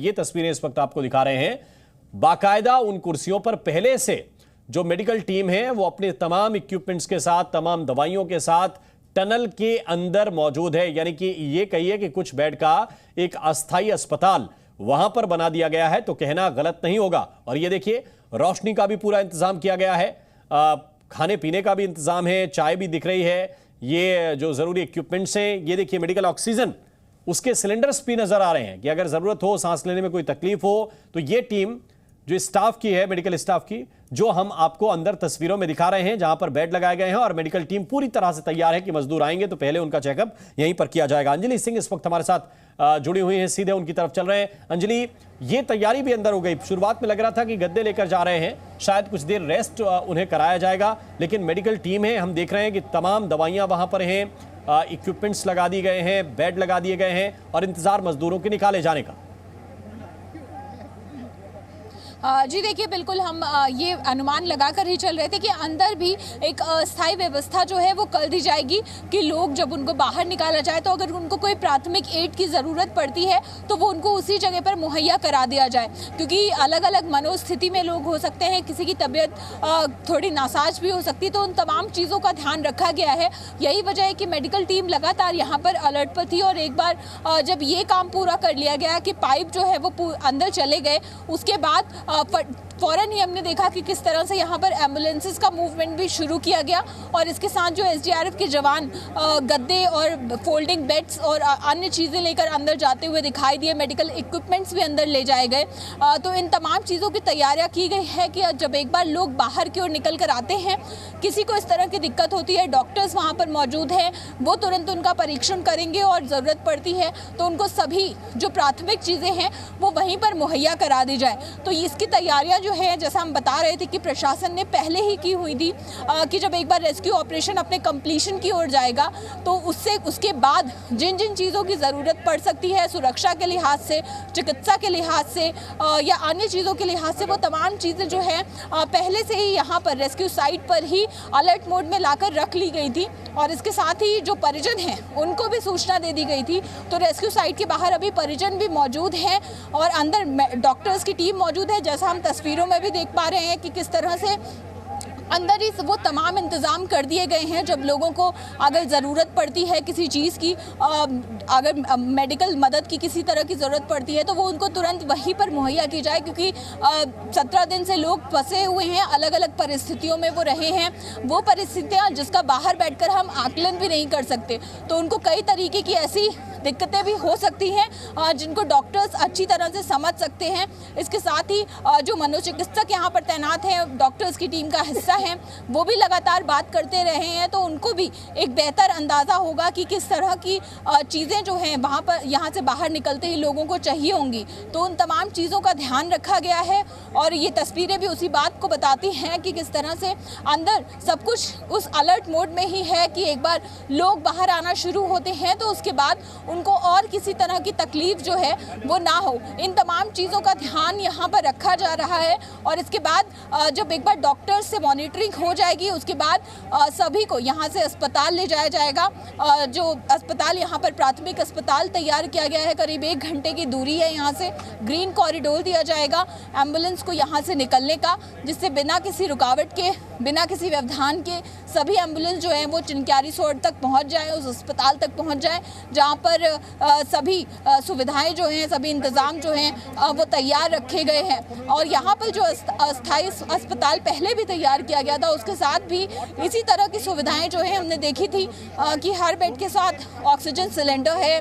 ये तस्वीरें इस वक्त आपको दिखा रहे हैं। बाकायदा उन कुर्सियों पर पहले से जो मेडिकल टीम है वो अपने तमाम इक्विपमेंट्स के साथ, तमाम दवाइयों के साथ टनल के अंदर मौजूद है। यानी कि ये कहिए कि कुछ बेड का एक अस्थायी अस्पताल वहां पर बना दिया गया है, तो कहना गलत नहीं होगा। और ये देखिए, रोशनी का भी पूरा इंतजाम किया गया है, खाने पीने का भी इंतजाम है, चाय भी दिख रही है, ये जो जरूरी इक्विपमेंट्स हैं, ये देखिए मेडिकल ऑक्सीजन, उसके सिलेंडर्स भी नजर आ रहे हैं कि अगर जरूरत हो, सांस लेने में कोई तकलीफ हो, तो ये टीम जो स्टाफ की है, मेडिकल स्टाफ की, जो हम आपको अंदर तस्वीरों में दिखा रहे हैं, जहां पर बेड लगाए गए हैं और मेडिकल टीम पूरी तरह से तैयार है कि मजदूर आएंगे तो पहले उनका चेकअप यहीं पर किया जाएगा। अंजलि सिंह इस वक्त हमारे साथ जुड़ी हुई हैं, सीधे उनकी तरफ चल रहे हैं। अंजलि, ये तैयारी भी अंदर हो गई। शुरुआत में लग रहा था कि गद्दे लेकर जा रहे हैं, शायद कुछ देर रेस्ट उन्हें कराया जाएगा, लेकिन मेडिकल टीम है, हम देख रहे हैं कि तमाम दवाइयां वहां पर हैं, इक्विपमेंट्स लगा दिए गए हैं, बेड लगा दिए गए हैं और इंतजार मजदूरों के निकाले जाने का। जी देखिए, बिल्कुल हम ये अनुमान लगाकर ही चल रहे थे कि अंदर भी एक अस्थायी व्यवस्था जो है वो कर दी जाएगी कि लोग जब उनको बाहर निकाला जाए तो अगर उनको कोई प्राथमिक एड की ज़रूरत पड़ती है तो वो उनको उसी जगह पर मुहैया करा दिया जाए, क्योंकि अलग अलग मनोस्थिति में लोग हो सकते हैं, किसी की तबीयत थोड़ी नासाज भी हो सकती है, तो उन तमाम चीज़ों का ध्यान रखा गया है। यही वजह है कि मेडिकल टीम लगातार यहाँ पर अलर्ट पर थी और एक बार जब ये काम पूरा कर लिया गया कि पाइप जो है वो अंदर चले गए, उसके बाद फौरन ही हमने देखा कि किस तरह से यहाँ पर एम्बुलेंसेस का मूवमेंट भी शुरू किया गया और इसके साथ जो एसडीआरएफ के जवान गद्दे और फोल्डिंग बेड्स और अन्य चीज़ें लेकर अंदर जाते हुए दिखाई दिए। मेडिकल इक्विपमेंट्स भी अंदर ले जाए गए। तो इन तमाम चीज़ों की तैयारियाँ की गई है कि जब एक बार लोग बाहर की ओर निकल कर आते हैं, किसी को इस तरह की दिक्कत होती है, डॉक्टर्स वहाँ पर मौजूद हैं, वो तुरंत उनका परीक्षण करेंगे और ज़रूरत पड़ती है तो उनको सभी जो प्राथमिक चीज़ें हैं वो वहीं पर मुहैया करा दी जाए। तो इसकी तैयारियां जो है, जैसा हम बता रहे थे कि प्रशासन ने पहले ही की हुई थी कि जब एक बार रेस्क्यू ऑपरेशन अपने कंप्लीशन की ओर जाएगा तो उसके बाद जिन जिन चीज़ों की ज़रूरत पड़ सकती है, सुरक्षा के लिहाज से, चिकित्सा के लिहाज से या अन्य चीज़ों के लिहाज से, वो तमाम चीज़ें जो है पहले से ही यहाँ पर रेस्क्यू साइट पर ही अलर्ट मोड में लाकर रख ली गई थी और इसके साथ ही जो परिजन हैं उनको भी सूचना दे दी गई थी। तो रेस्क्यू साइट के बाहर अभी परिजन भी मौजूद हैं और अंदर डॉक्टर्स की टीम मौजूद है, जैसा हम तस्वीरों में भी देख पा रहे हैं कि किस तरह से अंदर ही वो तमाम इंतज़ाम कर दिए गए हैं। जब लोगों को अगर ज़रूरत पड़ती है किसी चीज़ की, अगर मेडिकल मदद की किसी तरह की ज़रूरत पड़ती है तो वो उनको तुरंत वहीं पर मुहैया की जाए, क्योंकि 17 दिन से लोग फंसे हुए हैं, अलग अलग परिस्थितियों में वो रहे हैं, वो परिस्थितियाँ जिसका बाहर बैठकर हम आकलन भी नहीं कर सकते। तो उनको कई तरीके की ऐसी दिक्कतें भी हो सकती हैं जिनको डॉक्टर्स अच्छी तरह से समझ सकते हैं। इसके साथ ही जो मनोचिकित्सक यहाँ पर तैनात हैं, डॉक्टर्स की टीम का हिस्सा हैं, वो भी लगातार बात करते रहे हैं, तो उनको भी एक बेहतर अंदाज़ा होगा कि किस तरह की चीज़ें जो हैं वहाँ पर यहाँ से बाहर निकलते ही लोगों को चाहिए होंगी। तो उन तमाम चीज़ों का ध्यान रखा गया है और ये तस्वीरें भी उसी बात को बताती हैं कि किस तरह से अंदर सब कुछ उस अलर्ट मोड में ही है कि एक बार लोग बाहर आना शुरू होते हैं तो उसके बाद उनको और किसी तरह की तकलीफ जो है वो ना हो। इन तमाम चीज़ों का ध्यान यहाँ पर रखा जा रहा है और इसके बाद जब एक बार डॉक्टर्स से मॉनिटरिंग हो जाएगी उसके बाद सभी को यहाँ से अस्पताल ले जाया जाएगा। जो अस्पताल यहाँ पर प्राथमिक अस्पताल तैयार किया गया है, करीब 1 घंटे की दूरी है यहाँ से, ग्रीन कॉरिडोर दिया जाएगा एम्बुलेंस को यहाँ से निकलने का, जिससे बिना किसी रुकावट के, बिना किसी व्यवधान के सभी एम्बुलेंस जो है वो चिनक्यारी सोड तक पहुँच जाए, उस अस्पताल तक पहुँच जाए जहाँ पर सभी सुविधाएं जो हैं, सभी इंतज़ाम जो हैं वो तैयार रखे गए हैं। और यहाँ पर जो अस्थायी अस्पताल पहले भी तैयार किया गया था उसके साथ भी इसी तरह की सुविधाएं जो है हमने देखी थी कि हर बेड के साथ ऑक्सीजन सिलेंडर है,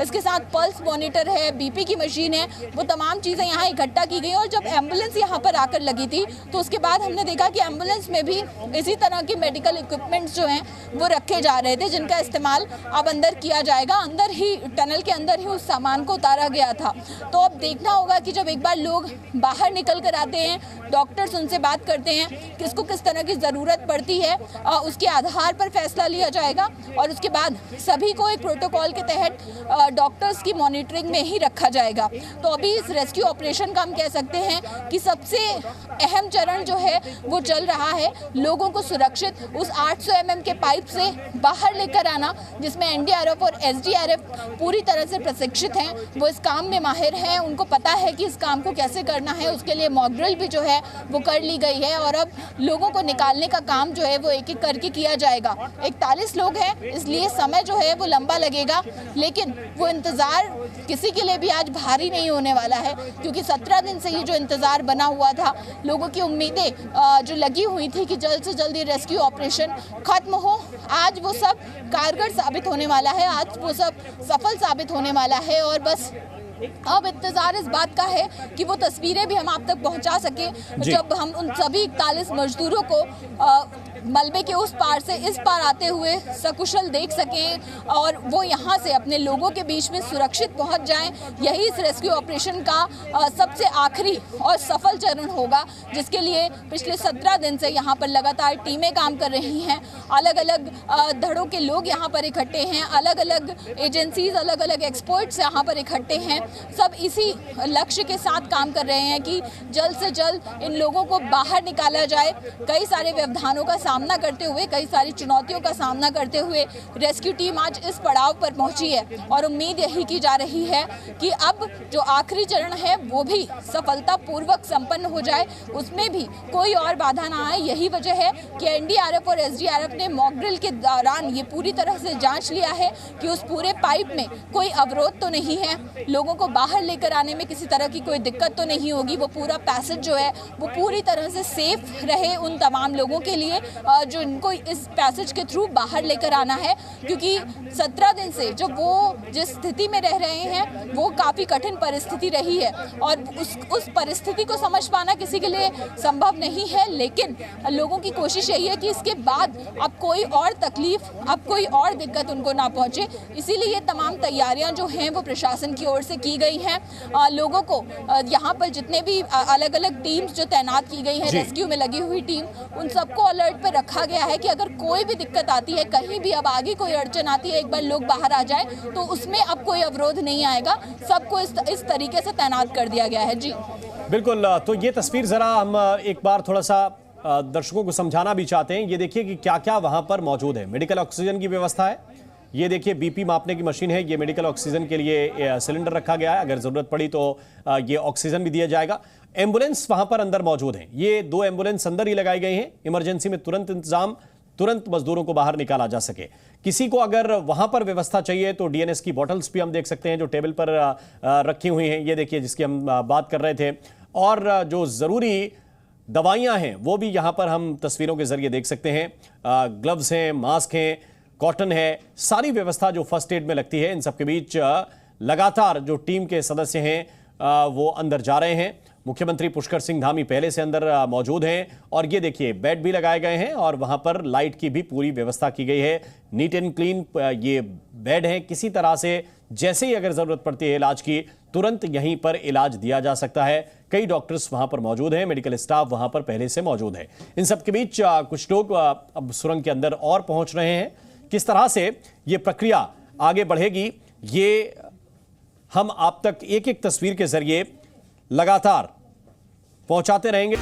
इसके साथ पल्स मॉनिटर है, बीपी की मशीन है, वो तमाम चीज़ें यहाँ इकट्ठा की गई। और जब एम्बुलेंस यहाँ पर आकर लगी थी तो उसके बाद हमने देखा कि एम्बुलेंस में भी इसी तरह के मेडिकल इक्विपमेंट्स जो हैं वो रखे जा रहे थे, जिनका इस्तेमाल अब अंदर किया जाएगा। अंदर ही, टनल के अंदर ही उस सामान को उतारा गया था। तो अब देखना होगा कि जब एक बार लोग बाहर निकल कर आते हैं, डॉक्टर्स उनसे बात करते हैं, किसको किस तरह की ज़रूरत पड़ती है, उसके आधार पर फैसला लिया जाएगा और उसके बाद सभी को एक प्रोटोकॉल के तहत डॉक्टर्स की मॉनिटरिंग में ही रखा जाएगा। तो अभी इस रेस्क्यू ऑपरेशन का हम कह सकते हैं कि सबसे अहम चरण जो है वो चल रहा है, लोगों को सुरक्षित उस 800 mm के पाइप से बाहर लेकर आना, जिसमें एनडीआरएफ और एसडी एसडीआरएफ पूरी तरह से प्रशिक्षित हैं, वो इस काम में माहिर हैं, उनको पता है कि इस काम को कैसे करना है। उसके लिए मॉक ड्रिल भी जो है वो कर ली गई है और अब लोगों को निकालने का काम जो है वो एक एक करके किया जाएगा। 41 लोग हैं, इसलिए समय जो है वो लंबा लगेगा, लेकिन वो इंतज़ार किसी के लिए भी आज भारी नहीं होने वाला है, क्योंकि 17 दिन से ये जो इंतज़ार बना हुआ था, लोगों की उम्मीदें जो लगी हुई थी कि जल्द से जल्द ये रेस्क्यू ऑपरेशन खत्म हो, आज वो सब कारगर साबित होने वाला है, आज वो सब सफल साबित होने वाला है। और बस अब इंतजार इस बात का है कि वो तस्वीरें भी हम आप तक पहुंचा सके, जब हम उन सभी 41 मजदूरों को मलबे के उस पार से इस पार आते हुए सकुशल देख सकें और वो यहाँ से अपने लोगों के बीच में सुरक्षित पहुँच जाएं। यही इस रेस्क्यू ऑपरेशन का सबसे आखिरी और सफल चरण होगा, जिसके लिए पिछले 17 दिन से यहाँ पर लगातार टीमें काम कर रही हैं। अलग अलग धड़ों के लोग यहाँ पर इकट्ठे हैं, अलग अलग एजेंसीज, अलग अलग एक्सपर्ट्स यहाँ पर इकट्ठे हैं। सब इसी लक्ष्य के साथ काम कर रहे हैं कि जल्द से जल्द इन लोगों को बाहर निकाला जाए। कई सारे व्यवधानों का सामना करते हुए, कई सारी चुनौतियों का सामना करते हुए रेस्क्यू टीम आज इस पड़ाव पर पहुंची है और उम्मीद यही की जा रही है कि अब जो आखिरी चरण है वो भी सफलतापूर्वक संपन्न हो जाए, उसमें भी कोई और बाधा ना आए। यही वजह है कि एनडीआरएफ और एसडीआरएफ ने मॉक ड्रिल के दौरान ये पूरी तरह से जांच लिया है कि उस पूरे पाइप में कोई अवरोध तो नहीं है, लोगों को बाहर लेकर आने में किसी तरह की कोई दिक्कत तो नहीं होगी, वो पूरा पैसेज जो है वो पूरी तरह से सेफ रहे उन तमाम लोगों के लिए जो इनको इस पैसेज के थ्रू बाहर लेकर आना है। क्योंकि 17 दिन से जो वो जिस स्थिति में रह रहे हैं वो काफ़ी कठिन परिस्थिति रही है और उस परिस्थिति को समझ पाना किसी के लिए संभव नहीं है, लेकिन लोगों की कोशिश यही है कि इसके बाद अब कोई और तकलीफ, अब कोई और दिक्कत उनको ना पहुंचे। इसीलिए ये तमाम तैयारियां जो हैं वो प्रशासन की ओर से की गई हैं। लोगों को यहाँ पर जितने भी अलग अलग टीम्स जो तैनात की गई हैं, रेस्क्यू में लगी हुई टीम, उन सबको अलर्ट पर रखा गया है कि अगर कोई भी दिक्कत आती है, कहीं भी अब आगे कोई अड़चन आती है, एक बार लोग बाहर आ जाए तो उसमें अब कोई अवरोध नहीं आएगा। सबको इस तरीके से तैनात कर दिया गया है। जी बिल्कुल, तो ये तस्वीर जरा हम एक बार थोड़ा सा दर्शकों को समझाना भी चाहते हैं। ये देखिए कि क्या क्या वहां पर मौजूद है। मेडिकल ऑक्सीजन की व्यवस्था है, ये देखिए बीपी मापने की मशीन है, ये मेडिकल ऑक्सीजन के लिए सिलेंडर रखा गया है, अगर जरूरत पड़ी तो ये ऑक्सीजन भी दिया जाएगा। एम्बुलेंस वहां पर अंदर मौजूद है, ये 2 एम्बुलेंस अंदर ही लगाई गई हैं, इमरजेंसी में तुरंत इंतजाम, तुरंत मजदूरों को बाहर निकाला जा सके। किसी को अगर वहां पर व्यवस्था चाहिए तो डीएनएस की बॉटल्स भी हम देख सकते हैं जो टेबल पर रखी हुई हैं, ये देखिए जिसकी हम बात कर रहे थे। और जो जरूरी दवाइयां हैं वो भी यहां पर हम तस्वीरों के जरिए देख सकते हैं। ग्लव्स हैं, मास्क हैं, कॉटन है, सारी व्यवस्था जो फर्स्ट एड में लगती है। इन सबके बीच लगातार जो टीम के सदस्य हैं वो अंदर जा रहे हैं। मुख्यमंत्री पुष्कर सिंह धामी पहले से अंदर मौजूद हैं और ये देखिए बेड भी लगाए गए हैं और वहां पर लाइट की भी पूरी व्यवस्था की गई है। नीट एंड क्लीन ये बेड है, किसी तरह से जैसे ही अगर जरूरत पड़ती है इलाज की, तुरंत यहीं पर इलाज दिया जा सकता है। कई डॉक्टर्स वहां पर मौजूद हैं, मेडिकल स्टाफ वहां पर पहले से मौजूद है। इन सबके बीच कुछ लोग अब सुरंग के अंदर और पहुंच रहे हैं। किस तरह से ये प्रक्रिया आगे बढ़ेगी ये हम आप तक एक एक तस्वीर के जरिए लगातार पहुंचाते रहेंगे।